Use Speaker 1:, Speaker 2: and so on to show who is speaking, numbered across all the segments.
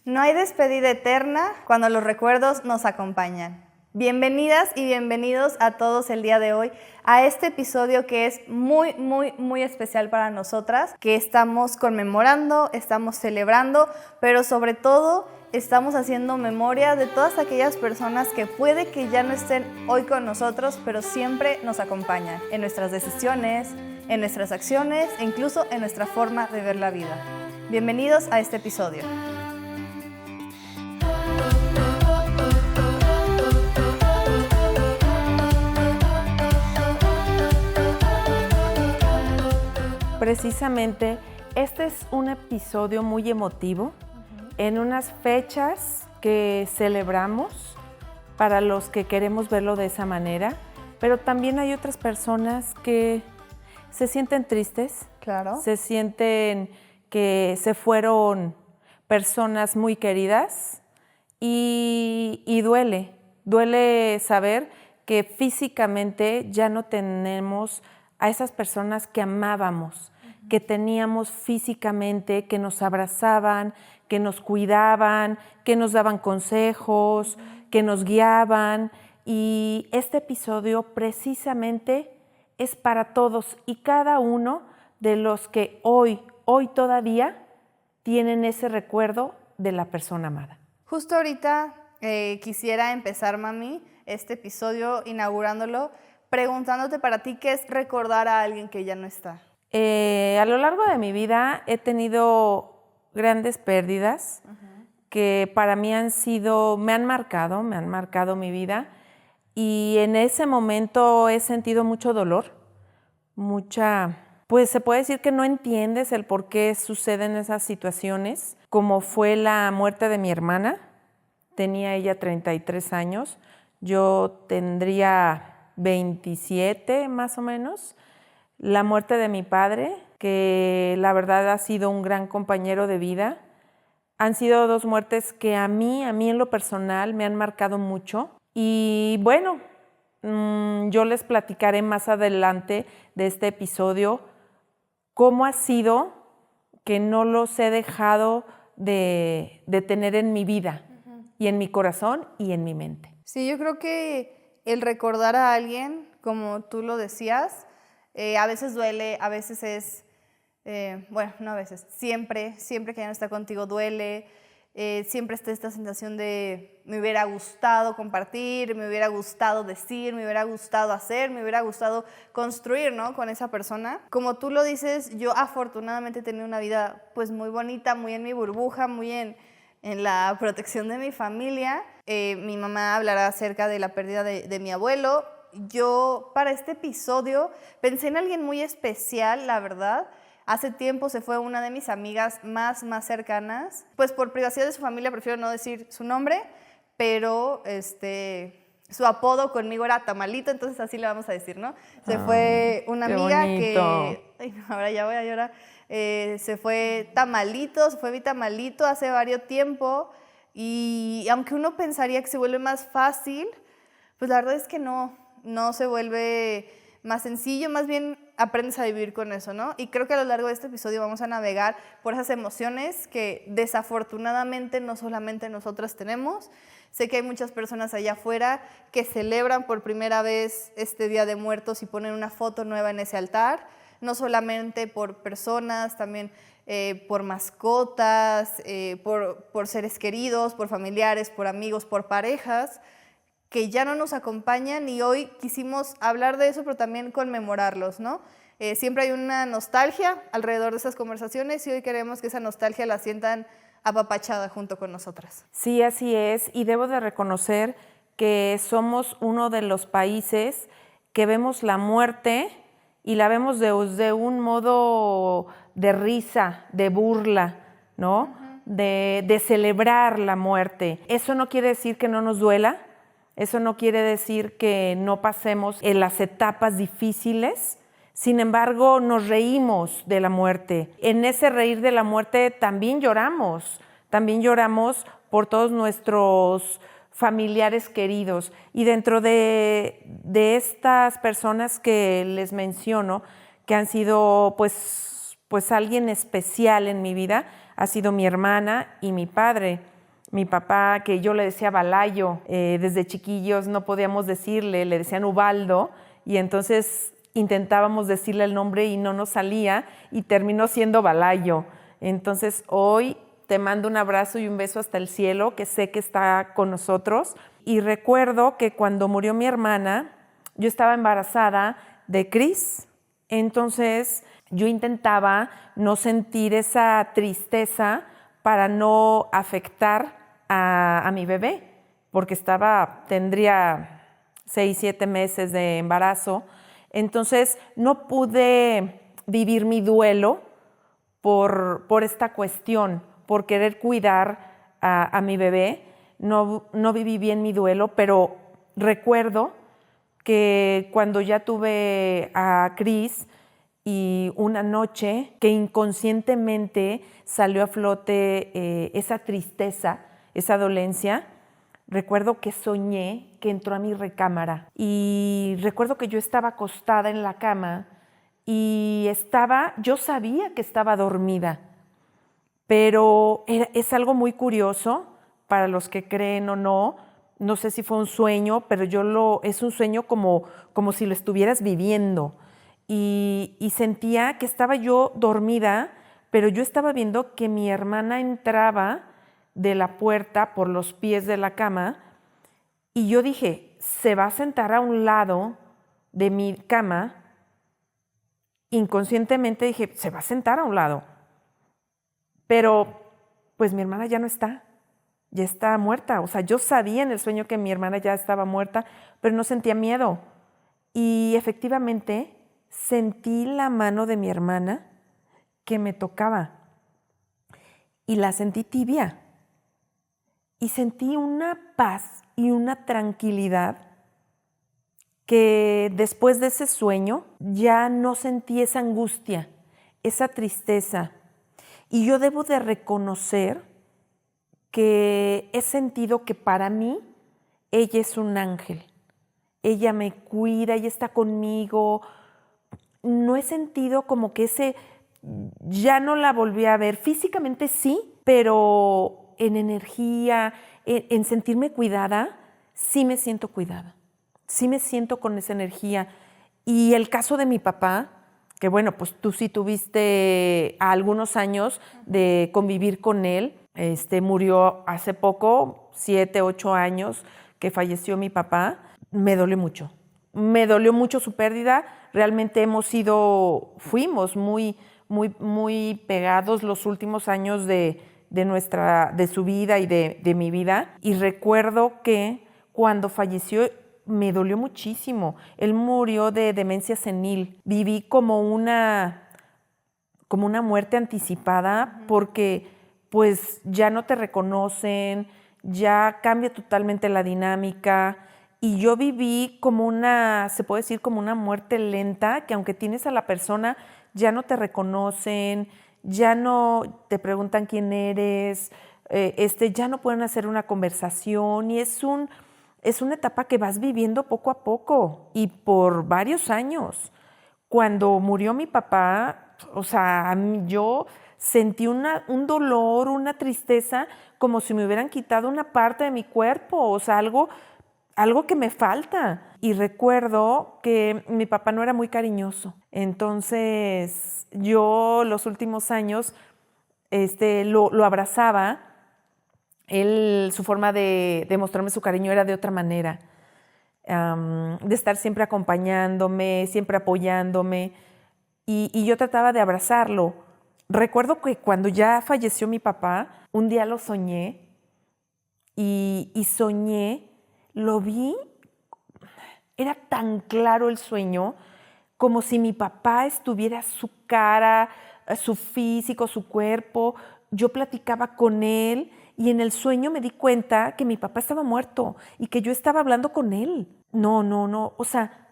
Speaker 1: No hay despedida eterna cuando los recuerdos nos acompañan. Bienvenidas y bienvenidos a todos el día de hoy a este episodio que es muy especial para nosotras, que estamos conmemorando, estamos celebrando, pero sobre todo estamos haciendo memoria de todas aquellas personas que puede que ya no estén hoy con nosotros, pero siempre nos acompañan en nuestras decisiones, en nuestras acciones e incluso en nuestra forma de ver la vida. Bienvenidos a este episodio.
Speaker 2: Precisamente, este es un episodio muy emotivo en unas fechas que celebramos para los que queremos verlo de esa manera, pero también hay otras personas que se sienten tristes,
Speaker 1: Claro.
Speaker 2: se sienten que se fueron personas muy queridas y duele saber que físicamente ya no tenemos a esas personas que amábamos, que teníamos físicamente, que nos abrazaban, que nos cuidaban, que nos daban consejos, que nos guiaban. Y este episodio precisamente es para todos y cada uno de los que hoy todavía tienen ese recuerdo de la persona amada.
Speaker 1: Justo ahorita quisiera empezar, mami, este episodio inaugurándolo preguntándote para ti qué es recordar a alguien que ya no está.
Speaker 2: A lo largo de mi vida he tenido grandes pérdidas que para mí me han marcado mi vida, y en ese momento he sentido mucho dolor, pues se puede decir que no entiendes el por qué suceden esas situaciones, como fue la muerte de mi hermana. Tenía ella 33 años, yo tendría 27 más o menos. La muerte de mi padre, que la verdad ha sido un gran compañero de vida. Han sido dos muertes que a mí en lo personal me han marcado mucho. Y bueno, yo les platicaré más adelante de este episodio cómo ha sido que no los he dejado de tener en mi vida y en mi corazón y en mi mente.
Speaker 1: Sí, yo creo que el recordar a alguien, como tú lo decías, a veces duele, a veces es, no a veces, siempre que ya no está contigo duele, siempre está esta sensación de me hubiera gustado compartir, me hubiera gustado decir, me hubiera gustado hacer, me hubiera gustado construir, ¿no?, con esa persona. Como tú lo dices, yo afortunadamente he tenido una vida pues muy bonita, muy en mi burbuja, muy en la protección de mi familia. Mi mamá hablará acerca de la pérdida de mi abuelo. Yo para este episodio pensé en alguien muy especial, la verdad. Hace tiempo se fue una de mis amigas más cercanas. Pues por privacidad de su familia prefiero no decir su nombre, pero su apodo conmigo era Tamalito, entonces así le vamos a decir, ¿no? Se fue una amiga que... Ay, no, ahora ya voy a llorar. Se fue mi Tamalito hace varios tiempo, y aunque uno pensaría que se vuelve más fácil, pues la verdad es que no se vuelve más sencillo, más bien aprendes a vivir con eso, ¿no? Y creo que a lo largo de este episodio vamos a navegar por esas emociones que desafortunadamente no solamente nosotras tenemos. Sé que hay muchas personas allá afuera que celebran por primera vez este Día de Muertos y ponen una foto nueva en ese altar, no solamente por personas, también por mascotas, por seres queridos, por familiares, por amigos, por parejas que ya no nos acompañan, y hoy quisimos hablar de eso, pero también conmemorarlos, ¿no? Siempre hay una nostalgia alrededor de esas conversaciones, y hoy queremos que esa nostalgia la sientan apapachada junto con nosotras.
Speaker 2: Sí, así es, y debo de reconocer que somos uno de los países que vemos la muerte y la vemos de un modo de risa, de burla, ¿no? De celebrar la muerte. Eso no quiere decir que no nos duela, eso no quiere decir que no pasemos en las etapas difíciles. Sin embargo, nos reímos de la muerte. En ese reír de la muerte también lloramos por todos nuestros familiares queridos. Y dentro de estas personas que les menciono, que han sido pues alguien especial en mi vida, ha sido mi hermana y mi padre. Mi papá, que yo le decía Balayo, desde chiquillos no podíamos decirle, le decían Ubaldo, y entonces intentábamos decirle el nombre y no nos salía y terminó siendo Balayo. Entonces hoy te mando un abrazo y un beso hasta el cielo, que sé que está con nosotros. Y recuerdo que cuando murió mi hermana, yo estaba embarazada de Cris. Entonces yo intentaba no sentir esa tristeza para no afectar a mi bebé, porque tendría 6, 7 meses de embarazo. Entonces no pude vivir mi duelo por esta cuestión, por querer cuidar a mi bebé. No viví bien mi duelo, pero recuerdo que cuando ya tuve a Cris y una noche que inconscientemente salió a flote esa tristeza, esa dolencia, recuerdo que soñé que entró a mi recámara y recuerdo que yo estaba acostada en la cama y yo sabía que estaba dormida, pero es algo muy curioso para los que creen o no. No sé si fue un sueño, pero es un sueño como si lo estuvieras viviendo. Y sentía que estaba yo dormida, pero yo estaba viendo que mi hermana entraba de la puerta por los pies de la cama y yo dije, se va a sentar a un lado de mi cama. Inconscientemente dije, se va a sentar a un lado. Pero pues mi hermana ya no está. Ya está muerta. O sea, yo sabía en el sueño que mi hermana ya estaba muerta, pero no sentía miedo. Y efectivamente sentí la mano de mi hermana que me tocaba y la sentí tibia. Y sentí una paz y una tranquilidad que después de ese sueño ya no sentí esa angustia, esa tristeza. Y yo debo de reconocer que he sentido que para mí ella es un ángel. Ella me cuida, ella está conmigo. No he sentido como que ya no la volví a ver. Físicamente sí, pero en energía, en sentirme cuidada, sí me siento cuidada. Sí me siento con esa energía. Y el caso de mi papá, que bueno, pues tú sí tuviste algunos años de convivir con él. Murió hace poco, 7, 8 años que falleció mi papá. Me dolió mucho. Me dolió mucho su pérdida. Realmente fuimos muy, muy, muy pegados los últimos años de su vida y de mi vida. Y recuerdo que cuando falleció me dolió muchísimo. Él murió de demencia senil. Viví como una muerte anticipada porque pues ya no te reconocen, ya cambia totalmente la dinámica. Y yo viví se puede decir como una muerte lenta, que aunque tienes a la persona, ya no te reconocen, ya no te preguntan quién eres, ya no pueden hacer una conversación y es una etapa que vas viviendo poco a poco y por varios años. Cuando murió mi papá, o sea, yo sentí un dolor, una tristeza, como si me hubieran quitado una parte de mi cuerpo, o sea, algo que me falta. Y recuerdo que mi papá no era muy cariñoso. Entonces, yo los últimos años lo abrazaba. Él, su forma de mostrarme su cariño era de otra manera. De estar siempre acompañándome, siempre apoyándome. Y yo trataba de abrazarlo. Recuerdo que cuando ya falleció mi papá, un día lo soñé y soñé, lo vi, era tan claro el sueño, como si mi papá estuviera su cara, su físico, su cuerpo. Yo platicaba con él y en el sueño me di cuenta que mi papá estaba muerto y que yo estaba hablando con él. No, o sea,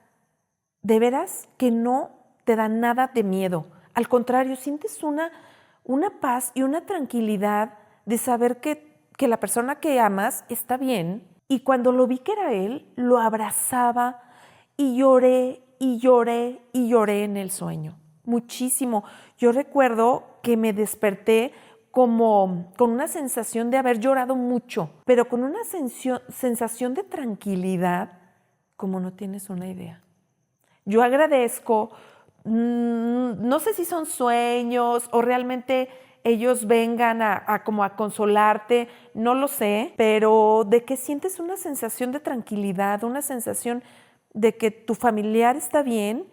Speaker 2: de veras que no te da nada de miedo. Al contrario, sientes una paz y una tranquilidad de saber que la persona que amas está bien. Y cuando lo vi que era él, lo abrazaba y lloré y lloré y lloré en el sueño. Muchísimo. Yo recuerdo que me desperté como con una sensación de haber llorado mucho, pero con una sensación de tranquilidad como no tienes una idea. Yo agradezco, no sé si son sueños o realmente ellos vengan como a consolarte, no lo sé, pero de que sientes una sensación de tranquilidad, una sensación de que tu familiar está bien,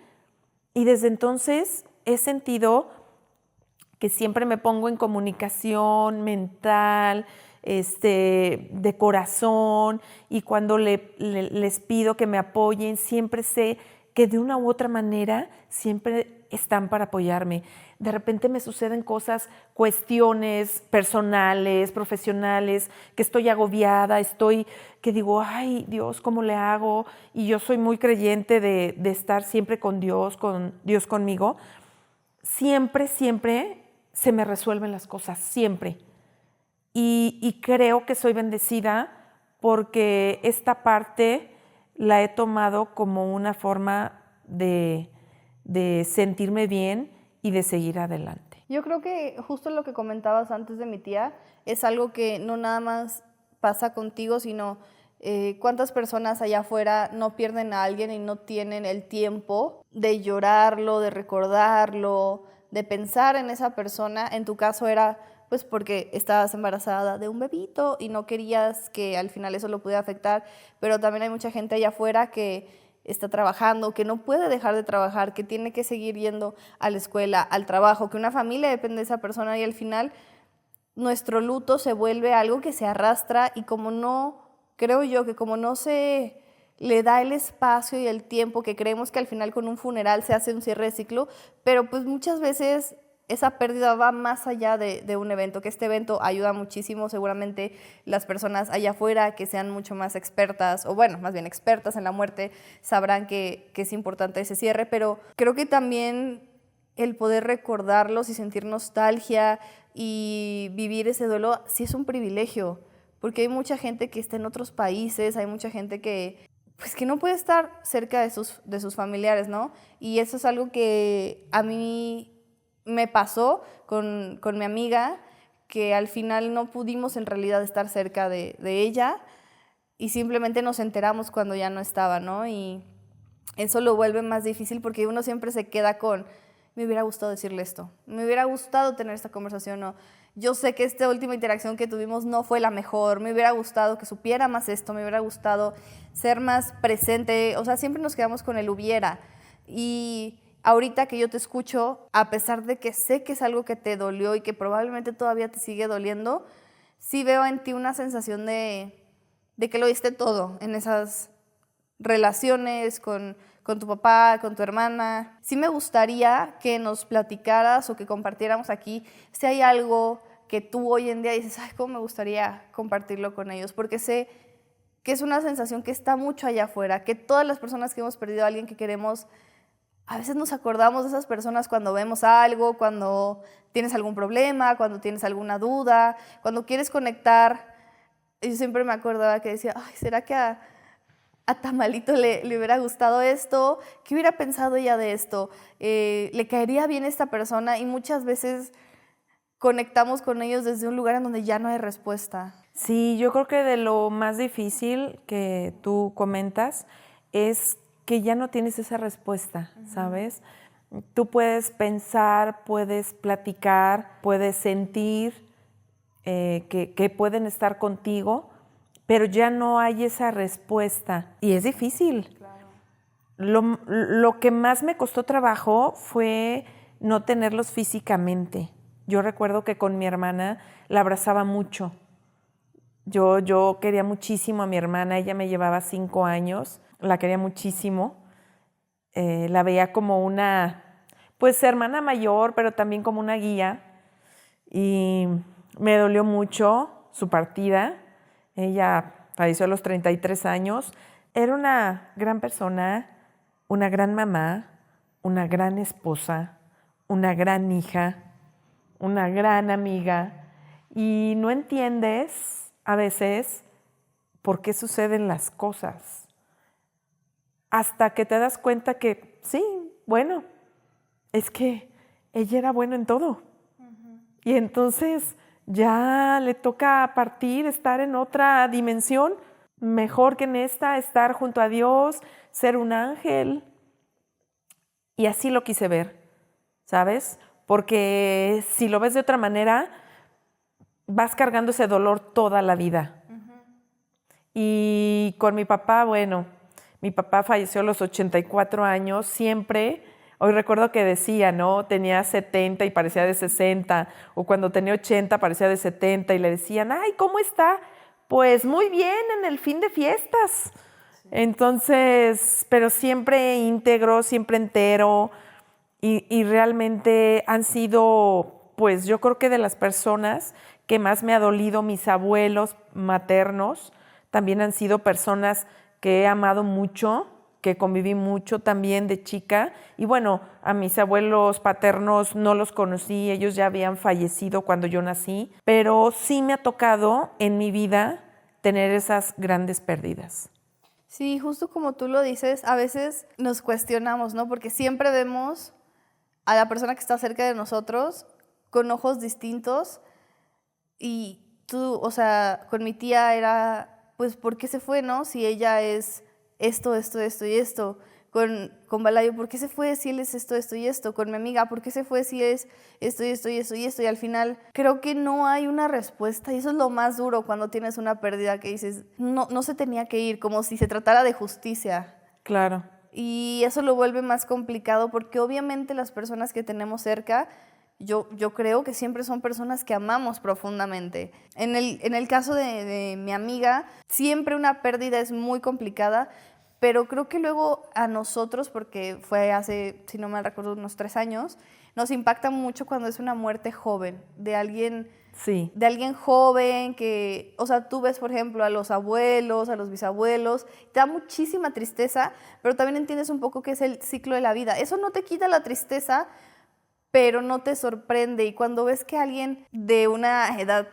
Speaker 2: y desde entonces he sentido que siempre me pongo en comunicación mental, de corazón, y cuando les pido que me apoyen, siempre sé que de una u otra manera siempre están para apoyarme. De repente me suceden cosas, cuestiones personales, profesionales, que estoy agobiada, que digo, ay Dios, ¿cómo le hago? Y yo soy muy creyente de estar siempre con Dios conmigo. Siempre se me resuelven las cosas, siempre. Y creo que soy bendecida porque esta parte la he tomado como una forma de sentirme bien y de seguir adelante.
Speaker 1: Yo creo que justo lo que comentabas antes de mi tía es algo que no nada más pasa contigo, sino cuántas personas allá afuera no pierden a alguien y no tienen el tiempo de llorarlo, de recordarlo, de pensar en esa persona. En tu caso era pues porque estabas embarazada de un bebito y no querías que al final eso lo pudiera afectar, pero también hay mucha gente allá afuera que está trabajando, que no puede dejar de trabajar, que tiene que seguir yendo a la escuela, al trabajo, que una familia depende de esa persona, y al final nuestro luto se vuelve algo que se arrastra, y como no, creo yo que como no se le da el espacio y el tiempo que creemos que al final con un funeral se hace un cierre de ciclo, pero pues muchas veces esa pérdida va más allá de un evento, que este evento ayuda muchísimo. Seguramente las personas allá afuera que sean mucho más expertas, o bueno, más bien expertas en la muerte, sabrán que es importante ese cierre, pero creo que también el poder recordarlos y sentir nostalgia y vivir ese duelo sí es un privilegio, porque hay mucha gente que está en otros países, hay mucha gente que pues que no puede estar cerca de sus familiares, ¿no? Y eso es algo que a mí me pasó con mi amiga, que al final no pudimos en realidad estar cerca de ella, y simplemente nos enteramos cuando ya no estaba, ¿no? Y eso lo vuelve más difícil porque uno siempre se queda con, me hubiera gustado decirle esto, me hubiera gustado tener esta conversación, no. Yo sé que esta última interacción que tuvimos no fue la mejor, me hubiera gustado que supiera más esto, me hubiera gustado ser más presente, o sea, siempre nos quedamos con el hubiera. Y ahorita que yo te escucho, a pesar de que sé que es algo que te dolió y que probablemente todavía te sigue doliendo, sí veo en ti una sensación de que lo diste todo en esas relaciones con tu papá, con tu hermana. Sí me gustaría que nos platicaras o que compartiéramos aquí si hay algo que tú hoy en día dices, ay, cómo me gustaría compartirlo con ellos, porque sé que es una sensación que está mucho allá afuera, que todas las personas que hemos perdido a alguien que queremos, a veces nos acordamos de esas personas cuando vemos algo, cuando tienes algún problema, cuando tienes alguna duda, cuando quieres conectar. Yo siempre me acordaba que decía, ay, ¿será que a Tamalito le hubiera gustado esto? ¿Qué hubiera pensado ella de esto? ¿Le caería bien esta persona? Y muchas veces conectamos con ellos desde un lugar en donde ya no hay respuesta.
Speaker 2: Sí, yo creo que de lo más difícil que tú comentas es que ya no tienes esa respuesta, ¿sabes? Tú puedes pensar, puedes platicar, puedes sentir que pueden estar contigo, pero ya no hay esa respuesta y es difícil.
Speaker 1: Claro.
Speaker 2: Lo que más me costó trabajo fue no tenerlos físicamente. Yo recuerdo que con mi hermana la abrazaba mucho. Yo quería muchísimo a mi hermana, ella me llevaba 5 años, la quería muchísimo. La veía como una, pues hermana mayor, pero también como una guía. Y me dolió mucho su partida. Ella falleció a los 33 años. Era una gran persona, una gran mamá, una gran esposa, una gran hija, una gran amiga. Y no entiendes a veces por qué suceden las cosas. Hasta que te das cuenta que, sí, es que ella era buena en todo. Uh-huh. Y entonces ya le toca partir, estar en otra dimensión, mejor que en esta, estar junto a Dios, ser un ángel. Y así lo quise ver, ¿sabes? Porque si lo ves de otra manera, vas cargando ese dolor toda la vida. Y con mi papá, bueno, mi papá falleció a los 84 años, siempre. Hoy recuerdo que decía, ¿no? Tenía 70 y parecía de 60, o cuando tenía 80 parecía de 70 y le decían, ay, ¿cómo está? Pues muy bien en el fin de fiestas. Entonces, pero siempre íntegro, siempre entero y realmente han sido, pues yo creo que de las personas que más me ha dolido, mis abuelos maternos, también han sido personas que he amado mucho, que conviví mucho también de chica. Y bueno, a mis abuelos paternos no los conocí, ellos ya habían fallecido cuando yo nací, pero sí me ha tocado en mi vida tener esas grandes pérdidas.
Speaker 1: Sí, justo como tú lo dices, a veces nos cuestionamos, ¿no? Porque siempre vemos a la persona que está cerca de nosotros con ojos distintos y tú, o sea, con mi tía era, pues, ¿por qué se fue, no? Si ella es esto, esto, esto y esto. Con Balayo, ¿por qué se fue si él es esto, esto y esto? Con mi amiga, ¿por qué se fue si es esto y esto y esto y esto? Y al final creo que no hay una respuesta y eso es lo más duro cuando tienes una pérdida que dices, no se tenía que ir, como si se tratara de justicia.
Speaker 2: Claro.
Speaker 1: Y eso lo vuelve más complicado porque obviamente las personas que tenemos cerca, yo creo que siempre son personas que amamos profundamente. En el caso de mi amiga, siempre una pérdida es muy complicada, pero creo que luego a nosotros, porque fue hace, si no mal recuerdo, unos 3 años, nos impacta mucho cuando es una muerte joven, de alguien joven que, o sea, tú ves, por ejemplo, a los abuelos, a los bisabuelos, te da muchísima tristeza, pero también entiendes un poco que es el ciclo de la vida. Eso no te quita la tristeza, pero no te sorprende. Y cuando ves que alguien de una edad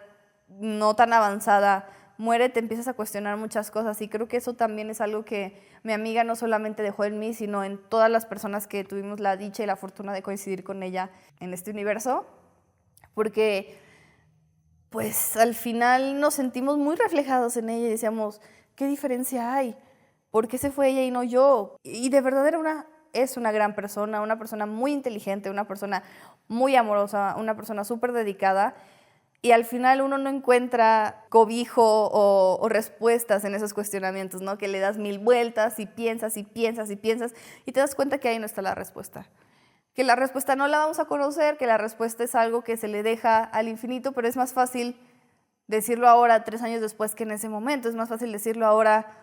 Speaker 1: no tan avanzada muere, te empiezas a cuestionar muchas cosas. Y creo que eso también es algo que mi amiga no solamente dejó en mí, sino en todas las personas que tuvimos la dicha y la fortuna de coincidir con ella en este universo. Porque, pues, al final nos sentimos muy reflejados en ella y decíamos, ¿qué diferencia hay? ¿Por qué se fue ella y no yo? Y de verdad es una gran persona, una persona muy inteligente, una persona muy amorosa, una persona súper dedicada. Y al final uno no encuentra cobijo o respuestas en esos cuestionamientos, ¿no? Que le das 1000 vueltas y piensas y piensas y piensas y te das cuenta que ahí no está la respuesta. Que la respuesta no la vamos a conocer, que la respuesta es algo que se le deja al infinito, pero es más fácil decirlo ahora, 3 años después, que en ese momento. Es más fácil decirlo ahora,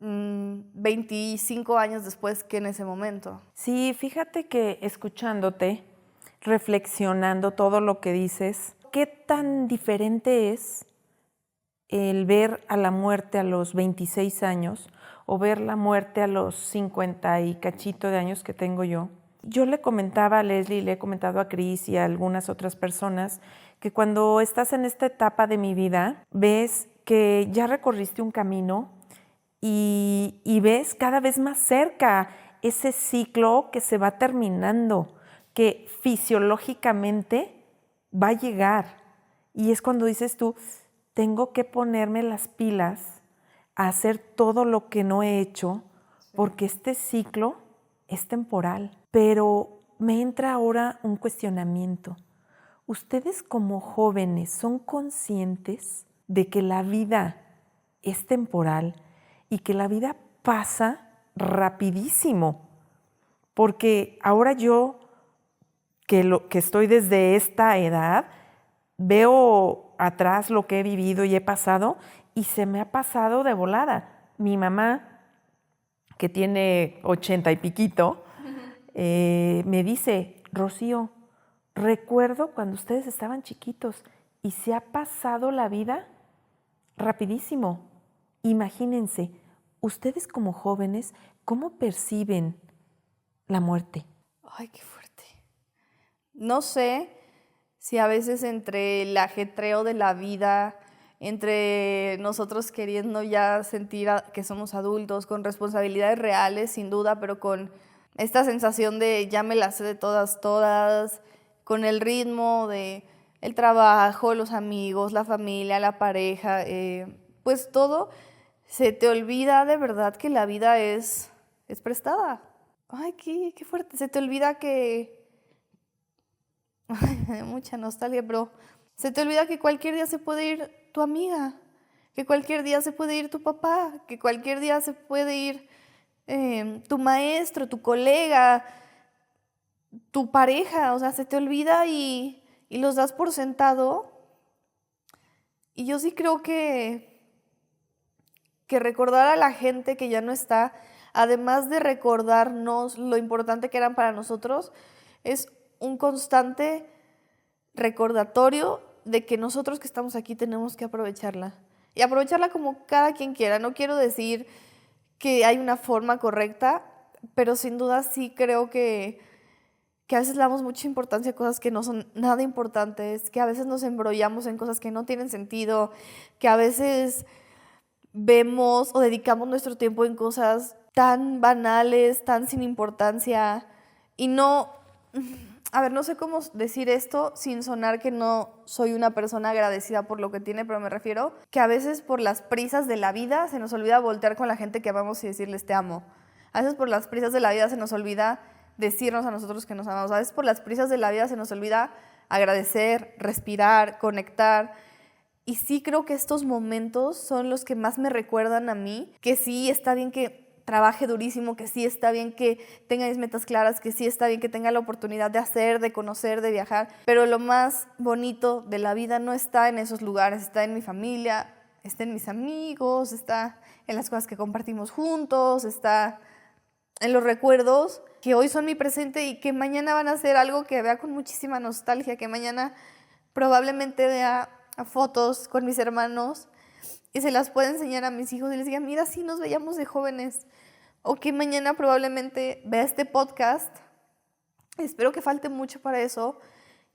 Speaker 1: 25 años después, que en ese momento.
Speaker 2: Sí, fíjate que escuchándote, reflexionando todo lo que dices, ¿qué tan diferente es el ver a la muerte a los 26 años o ver la muerte a los 50 y cachito de años que tengo yo? Yo le comentaba a Leslie, le he comentado a Cris y a algunas otras personas que cuando estás en esta etapa de mi vida, ves que ya recorriste un camino y ves cada vez más cerca ese ciclo que se va terminando, que fisiológicamente va a llegar. Y es cuando dices tú, tengo que ponerme las pilas a hacer todo lo que no he hecho, porque este ciclo es temporal. Pero me entra ahora un cuestionamiento. ¿Ustedes como jóvenes son conscientes de que la vida es temporal y que la vida pasa rapidísimo? Porque ahora yo, que estoy desde esta edad, veo atrás lo que he vivido y he pasado y se me ha pasado de volada. Mi mamá, que tiene 80 y piquito, me dice, Rocío, recuerdo cuando ustedes estaban chiquitos y se ha pasado la vida rapidísimo. Imagínense, ustedes como jóvenes, ¿cómo perciben la muerte?
Speaker 1: Ay, qué fuerte. No sé si a veces entre el ajetreo de la vida, entre nosotros queriendo ya sentir que somos adultos, con responsabilidades reales, sin duda, pero con esta sensación de ya me las sé de todas, con el ritmo de el trabajo, los amigos, la familia, la pareja, pues todo, se te olvida de verdad que la vida es prestada. Ay, qué fuerte. Se te olvida que... mucha nostalgia, pero se te olvida que cualquier día se puede ir tu amiga, que cualquier día se puede ir tu papá, que cualquier día se puede ir tu maestro, tu colega, tu pareja. O sea, se te olvida y los das por sentado. Y yo sí creo que recordar a la gente que ya no está, además de recordarnos lo importante que eran para nosotros, es un constante recordatorio de que nosotros que estamos aquí tenemos que aprovecharla. Y aprovecharla como cada quien quiera. No quiero decir que hay una forma correcta, pero sin duda sí creo que a veces le damos mucha importancia a cosas que no son nada importantes, que a veces nos embrollamos en cosas que no tienen sentido, que a veces vemos o dedicamos nuestro tiempo en cosas tan banales, tan sin importancia, y no, a ver, no sé cómo decir esto sin sonar que no soy una persona agradecida por lo que tiene, pero me refiero que a veces por las prisas de la vida se nos olvida voltear con la gente que amamos y decirles te amo. A veces por las prisas de la vida se nos olvida decirnos a nosotros que nos amamos. A veces por las prisas de la vida se nos olvida agradecer, respirar, conectar. Y sí creo que estos momentos son los que más me recuerdan a mí, que sí está bien que trabaje durísimo, que sí está bien que tenga mis metas claras, que sí está bien que tenga la oportunidad de hacer, de conocer, de viajar, pero lo más bonito de la vida no está en esos lugares, está en mi familia, está en mis amigos, está en las cosas que compartimos juntos, está en los recuerdos que hoy son mi presente y que mañana van a ser algo que vea con muchísima nostalgia, que mañana probablemente vea fotos con mis hermanos y se las pueda enseñar a mis hijos y les diga, mira, sí nos veíamos de jóvenes. O que mañana probablemente vea este podcast, espero que falte mucho para eso,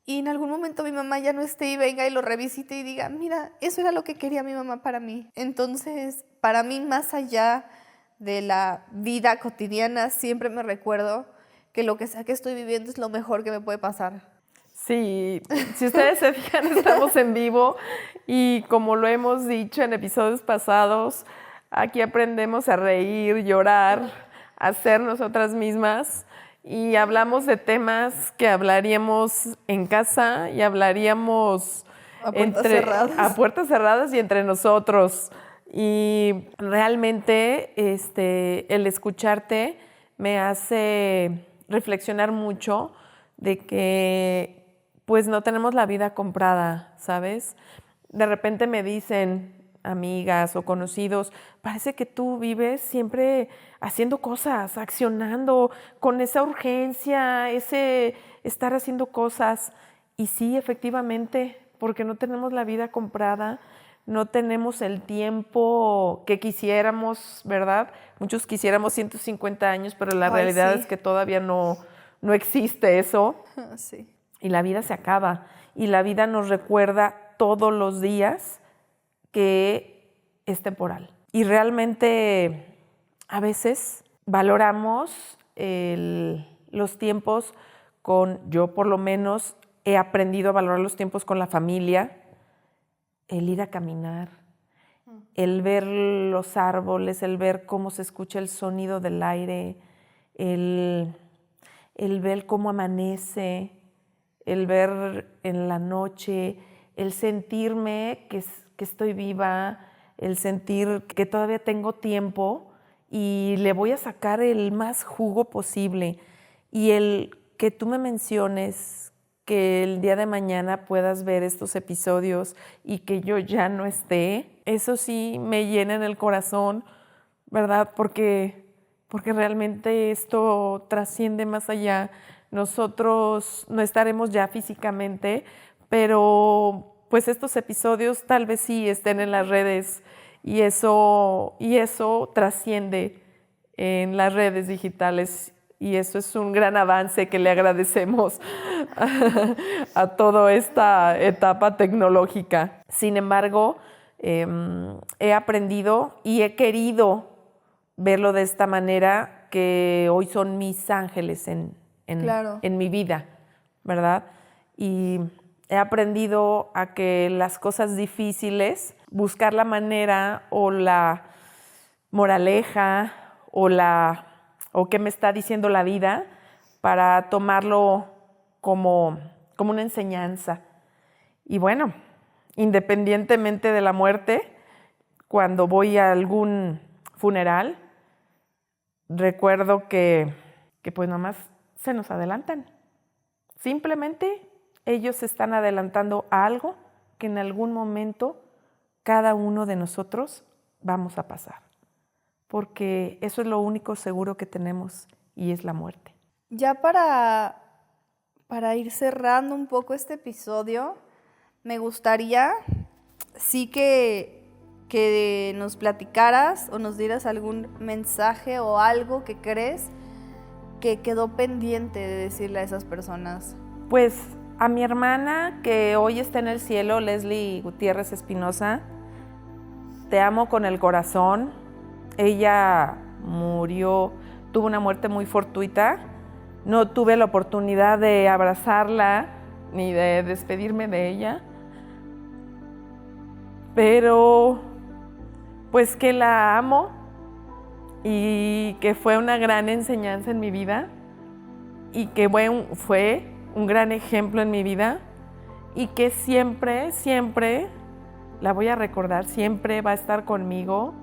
Speaker 1: y en algún momento mi mamá ya no esté y venga y lo revisite y diga, mira, eso era lo que quería mi mamá para mí. Entonces, para mí, más allá de la vida cotidiana, siempre me recuerdo que lo que sea que estoy viviendo es lo mejor que me puede pasar.
Speaker 2: Sí, si ustedes se fijan, estamos en vivo y como lo hemos dicho en episodios pasados, aquí aprendemos a reír, llorar, a ser nosotras mismas y hablamos de temas que hablaríamos en casa y hablaríamos
Speaker 1: a puertas
Speaker 2: cerradas y entre nosotros. Y realmente el escucharte me hace reflexionar mucho de que pues no tenemos la vida comprada, ¿sabes? De repente me dicen amigas o conocidos, parece que tú vives siempre haciendo cosas, accionando, con esa urgencia, ese estar haciendo cosas. Y sí, efectivamente, porque no tenemos la vida comprada, no tenemos el tiempo que quisiéramos, ¿verdad? Muchos quisiéramos 150 años, pero la realidad es que todavía no existe eso.
Speaker 1: Sí.
Speaker 2: Y la vida se acaba. Y la vida nos recuerda todos los días que es temporal. Y realmente a veces valoramos los tiempos yo por lo menos he aprendido a valorar los tiempos con la familia, el ir a caminar, el ver los árboles, el ver cómo se escucha el sonido del aire, el ver cómo amanece, el ver en la noche, el sentirme que estoy viva, el sentir que todavía tengo tiempo y le voy a sacar el más jugo posible. Y el que tú me menciones que el día de mañana puedas ver estos episodios y que yo ya no esté, eso sí me llena en el corazón, ¿verdad? Porque realmente esto trasciende más allá. Nosotros no estaremos ya físicamente, pero pues estos episodios tal vez sí estén en las redes y eso trasciende en las redes digitales y eso es un gran avance que le agradecemos a toda esta etapa tecnológica. Sin embargo, he aprendido y he querido verlo de esta manera, que hoy son mis ángeles
Speaker 1: Claro.
Speaker 2: en mi vida, ¿verdad? Y he aprendido a que las cosas difíciles, buscar la manera o la moraleja o qué me está diciendo la vida para tomarlo como una enseñanza. Y bueno, independientemente de la muerte, cuando voy a algún funeral, recuerdo que pues nomás se nos adelantan. Simplemente ellos se están adelantando a algo que en algún momento cada uno de nosotros vamos a pasar. Porque eso es lo único seguro que tenemos y es la muerte.
Speaker 1: Ya para ir cerrando un poco este episodio, me gustaría sí que nos platicaras o nos dieras algún mensaje o algo que crees que quedó pendiente de decirle a esas personas.
Speaker 2: Pues a mi hermana, que hoy está en el cielo, Leslie Gutiérrez Espinosa, te amo con el corazón. Ella murió, tuvo una muerte muy fortuita. No tuve la oportunidad de abrazarla ni de despedirme de ella. Pero pues que la amo y que fue una gran enseñanza en mi vida y que fue un gran ejemplo en mi vida y que siempre, siempre la voy a recordar, siempre va a estar conmigo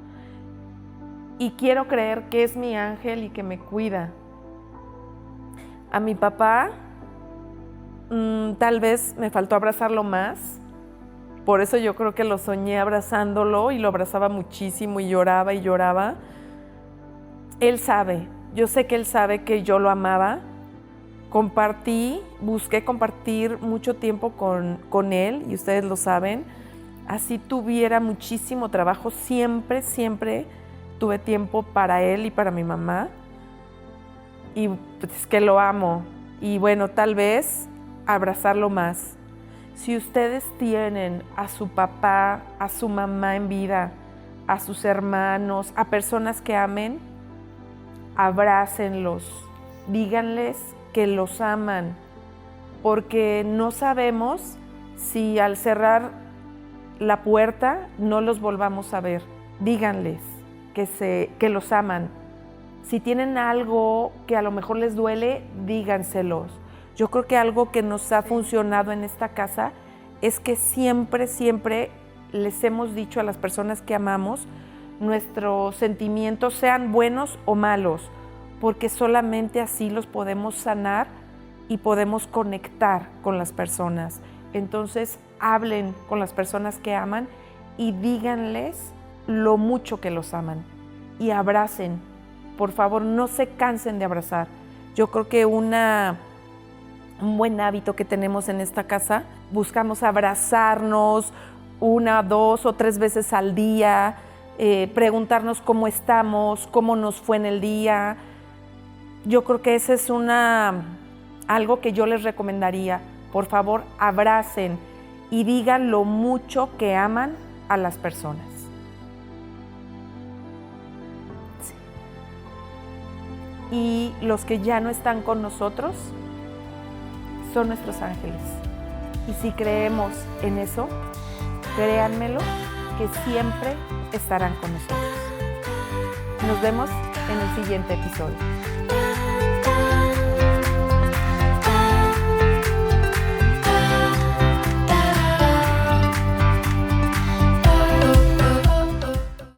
Speaker 2: y quiero creer que es mi ángel y que me cuida. A mi papá tal vez me faltó abrazarlo más. Por eso yo creo que lo soñé abrazándolo y lo abrazaba muchísimo y lloraba y lloraba. Él sabe, yo sé que él sabe que yo lo amaba. Busqué compartir mucho tiempo con él y ustedes lo saben. Así tuviera muchísimo trabajo, siempre, siempre tuve tiempo para él y para mi mamá. Y pues que lo amo. Y bueno, tal vez abrazarlo más. Si ustedes tienen a su papá, a su mamá en vida, a sus hermanos, a personas que amen, abrácenlos, díganles que los aman, porque no sabemos si al cerrar la puerta no los volvamos a ver. Díganles que los aman. Si tienen algo que a lo mejor les duele, díganselos. Yo creo que algo que nos ha funcionado en esta casa es que siempre, siempre les hemos dicho a las personas que amamos nuestros sentimientos, sean buenos o malos, porque solamente así los podemos sanar y podemos conectar con las personas. Entonces, hablen con las personas que aman y díganles lo mucho que los aman y abracen. Por favor, no se cansen de abrazar. Yo creo que un buen hábito que tenemos en esta casa, buscamos abrazarnos 1, 2 o 3 veces al día, preguntarnos cómo estamos, cómo nos fue en el día. Yo creo que ese es algo que yo les recomendaría. Por favor, abracen y digan lo mucho que aman a las personas. Sí. Y los que ya no están con nosotros son nuestros ángeles. Y si creemos en eso, créanmelo, que siempre estarán con nosotros. Nos vemos en el siguiente episodio.